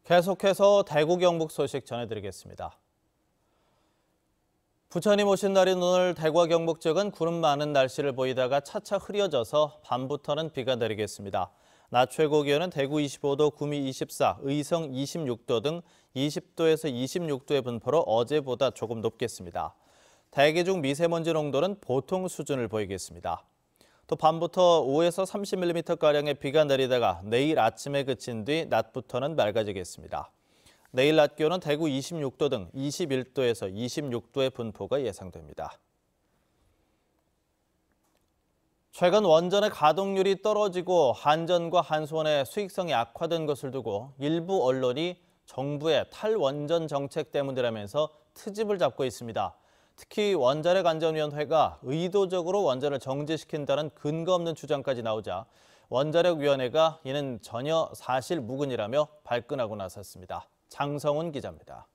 계속해서 대구 경북 소식 전해드리겠습니다. 부처님 오신 날인 오늘 대구와 경북 지역은 구름 많은 날씨를 보이다가 차차 흐려져서 밤부터는 비가 내리겠습니다. 낮 최고 기온은 대구 25도, 구미 24, 의성 26도 등 20도에서 26도의 분포로 어제보다 조금 높겠습니다. 대기 중 미세먼지 농도는 보통 수준을 보이겠습니다. 또 밤부터 5에서 30mm가량의 비가 내리다가 내일 아침에 그친 뒤 낮부터는 맑아지겠습니다. 내일 낮 기온은 대구 26도 등 21도에서 26도의 분포가 예상됩니다. 최근 원전의 가동률이 떨어지고 한전과 한수원의 수익성이 악화된 것을 두고 일부 언론이 정부의 탈원전 정책 때문이라면서 트집을 잡고 있습니다. 특히 원자력안전위원회가 의도적으로 원전을 정지시킨다는 근거 없는 주장까지 나오자 원자력위원회가 이는 전혀 사실무근이라며 발끈하고 나섰습니다. 장성훈 기자입니다.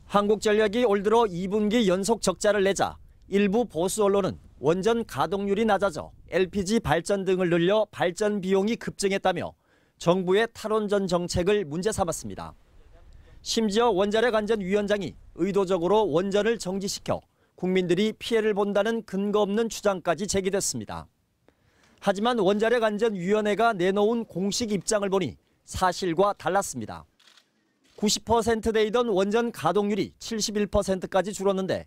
한국전력이 올 들어 2분기 연속 적자를 내자 일부 보수 언론은 원전 가동률이 낮아져 LPG 발전 등을 늘려 발전 비용이 급증했다며 정부의 탈원전 정책을 문제 삼았습니다. 심지어 원자력안전위원장이 의도적으로 원전을 정지시켜 국민들이 피해를 본다는 근거 없는 주장까지 제기됐습니다. 하지만 원자력안전위원회가 내놓은 공식 입장을 보니 사실과 달랐습니다. 90%대이던 원전 가동률이 71%까지 줄었는데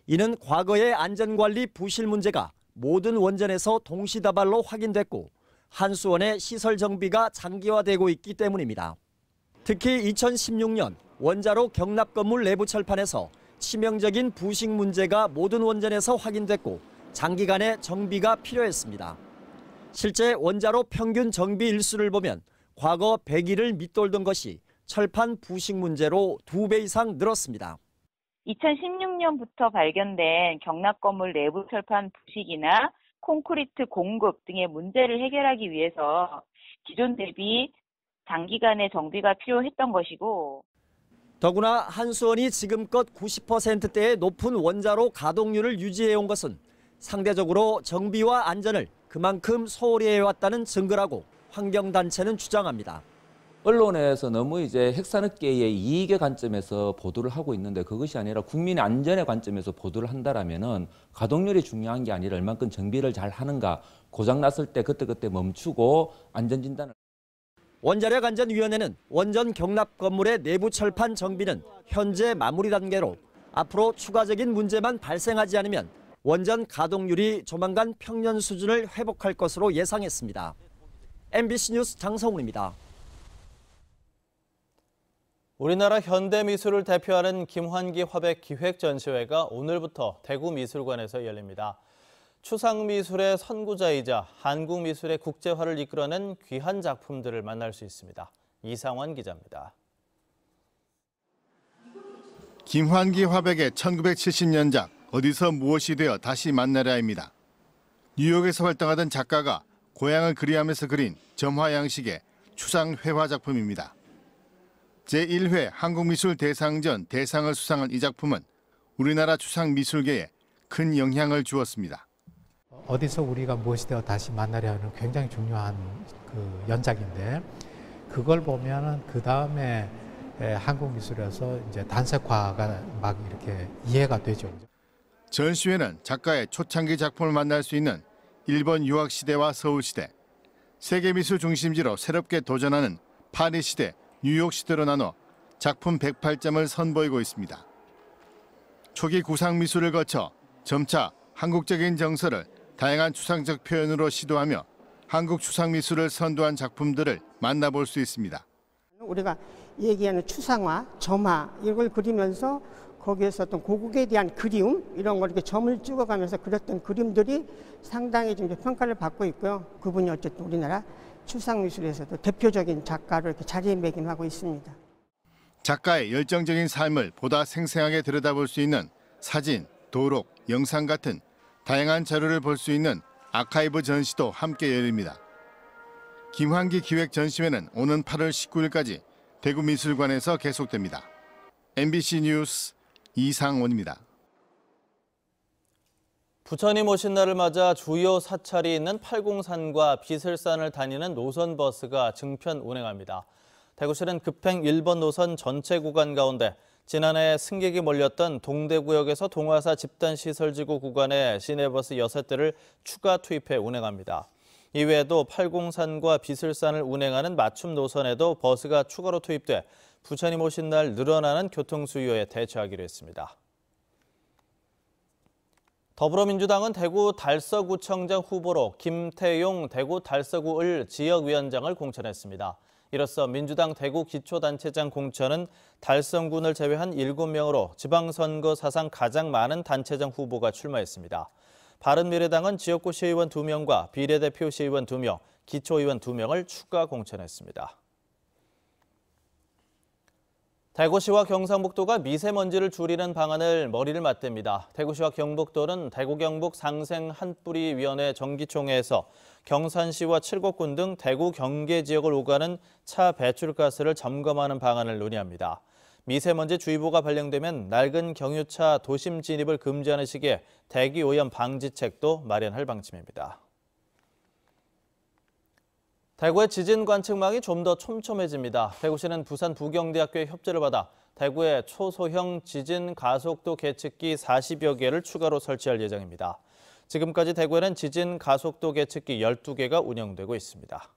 이는 과거의 안전관리 부실 문제가 모든 원전에서 동시다발로 확인됐고 한수원의 시설 정비가 장기화되고 있기 때문입니다. 특히 2016년 원자로 경납 건물 내부 철판에서 치명적인 부식 문제가 모든 원전에서 확인됐고 장기간의 정비가 필요했습니다. 실제 원자로 평균 정비 일수를 보면 과거 100일을 밑돌던 것이 철판 부식 문제로 2배 이상 늘었습니다. 2016년부터 발견된 경납 건물 내부 철판 부식이나 콘크리트 공급 등의 문제를 해결하기 위해서 기존 대비 장기간의 정비가 필요했던 것이고 더구나 한수원이 지금껏 90%대의 높은 원자로 가동률을 유지해온 것은 상대적으로 정비와 안전을 그만큼 소홀히 해왔다는 증거라고 환경단체는 주장합니다. 언론에서 너무 이제 핵산업계의 이익의 관점에서 보도를 하고 있는데 그것이 아니라 국민의 안전의 관점에서 보도를 한다라면은 가동률이 중요한 게 아니라 얼만큼 정비를 잘 하는가, 고장 났을 때 그때 멈추고 안전 진단을. 원자력안전위원회는 원전 경납 건물의 내부 철판 정비는 현재 마무리 단계로 앞으로 추가적인 문제만 발생하지 않으면 원전 가동률이 조만간 평년 수준을 회복할 것으로 예상했습니다. MBC 뉴스 장성훈입니다. 우리나라 현대미술을 대표하는 김환기 화백 기획전시회가 오늘부터 대구미술관에서 열립니다. 추상미술의 선구자이자 한국미술의 국제화를 이끌어낸 귀한 작품들을 만날 수 있습니다. 이상환 기자입니다. 김환기 화백의 1970년작 어디서 무엇이 되어 다시 만나랴입니다. 뉴욕에서 활동하던 작가가 고향을 그리하면서 그린 점화 양식의 추상 회화 작품입니다. 제1회 한국미술대상전 대상을 수상한 이 작품은 우리나라 추상미술계에 큰 영향을 주었습니다. 어디서 우리가 무엇이 되어 다시 만나려는 굉장히 중요한 그 연작인데 그걸 보면은 그 다음에 한국 미술에서 이제 단색화가 막 이렇게 이해가 되죠. 전시회는 작가의 초창기 작품을 만날 수 있는 일본 유학 시대와 서울 시대, 세계 미술 중심지로 새롭게 도전하는 파리 시대, 뉴욕 시대로 나눠 작품 108점을 선보이고 있습니다. 초기 구상 미술을 거쳐 점차 한국적인 정서를 다양한 추상적 표현으로 시도하며 한국 추상 미술을 선도한 작품들을 만나볼 수 있습니다. 우리가 얘기하는 추상화, 점화 이걸 그리면서 거기에서 어떤 고국에 대한 그리움 이런 걸 이렇게 점을 찍어가면서 그렸던 그림들이 상당히 좀 평가를 받고 있고요. 그분이 어쨌든 우리나라 추상 미술에서도 대표적인 작가로 이렇게 자리매김하고 있습니다. 작가의 열정적인 삶을 보다 생생하게 들여다볼 수 있는 사진, 도록, 영상 같은 다양한 자료를 볼 수 있는 아카이브 전시도 함께 열립니다. 김환기 기획 전시회는 오는 8월 19일까지 대구미술관에서 계속됩니다. MBC 뉴스 이상원입니다. 부처님 오신 날을 맞아 주요 사찰이 있는 팔공산과 비슬산을 다니는 노선버스가 증편 운행합니다. 대구시는 급행 1번 노선 전체 구간 가운데 지난해 승객이 몰렸던 동대구역에서 동화사 집단시설지구 구간에 시내버스 6대를 추가 투입해 운행합니다. 이외에도 팔공산과 비슬산을 운행하는 맞춤 노선에도 버스가 추가로 투입돼 부처님 오신 날 늘어나는 교통 수요에 대처하기로 했습니다. 더불어민주당은 대구 달서구청장 후보로 김태용 대구 달서구을 지역위원장을 공천했습니다. 이로써 민주당 대구 기초단체장 공천은 달성군을 제외한 7명으로 지방선거 사상 가장 많은 단체장 후보가 출마했습니다. 바른미래당은 지역구 시의원 2명과 비례대표 시의원 2명, 기초의원 2명을 추가 공천했습니다. 대구시와 경상북도가 미세먼지를 줄이는 방안을 머리를 맞댑니다. 대구시와 경북도는 대구 경북 상생 한뿌리위원회 정기총회에서 경산시와 칠곡군 등 대구 경계 지역을 오가는 차 배출가스를 점검하는 방안을 논의합니다. 미세먼지 주의보가 발령되면 낡은 경유차 도심 진입을 금지하는 식의 대기 오염 방지책도 마련할 방침입니다. 대구의 지진 관측망이 좀 더 촘촘해집니다. 대구시는 부산 부경대학교의 협조를 받아 대구에 초소형 지진 가속도 계측기 40여 개를 추가로 설치할 예정입니다. 지금까지 대구에는 지진 가속도 계측기 12개가 운영되고 있습니다.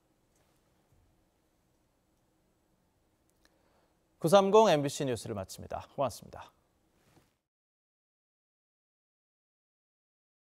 930 MBC 뉴스를 마칩니다. 고맙습니다.